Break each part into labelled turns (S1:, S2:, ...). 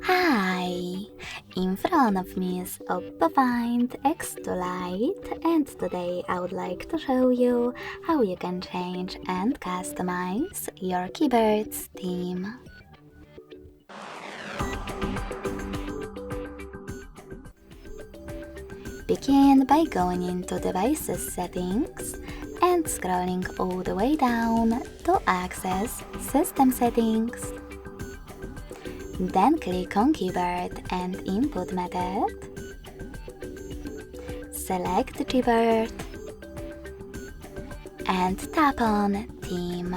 S1: Hi! In front of me is OPPO Find X2 Lite, and today I would like to show you how you can change and customize your keyboard's theme. Begin by going into Devices Settings and scrolling all the way down to access System Settings. Then click on Keyboard and Input Method. Select Gbaord and tap on Theme.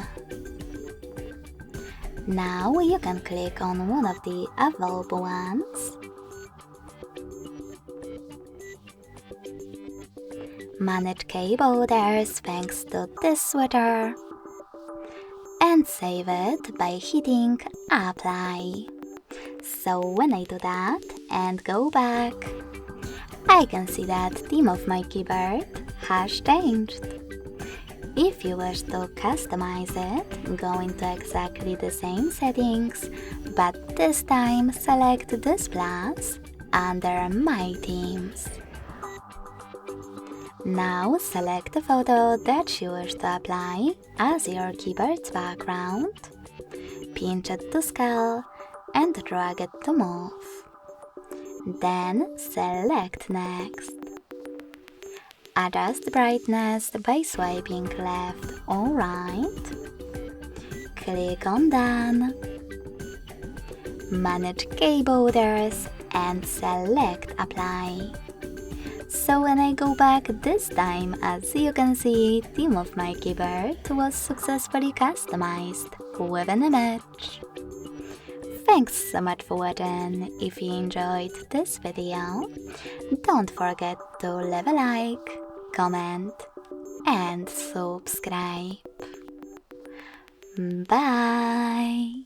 S1: Now you can click on one of the available ones. Manage key borders thanks to this sweater. And save it by hitting Apply. So when I do that and go back, I can see that theme of my keyboard has changed. If you wish to customize it, go into exactly the same settings, but this time select this plus under My Themes. Now select the photo that you wish to apply as your keyboard's background, pinch it to scale, and drag it to move. Then select Next. Adjust brightness by swiping left or right. Click on Done. Manage key borders and select Apply. So when I go back this time, as you can see, theme of my keyboard was successfully customized with an image. Thanks so much for watching. If you enjoyed this video, don't forget to leave a like, comment and subscribe. Bye!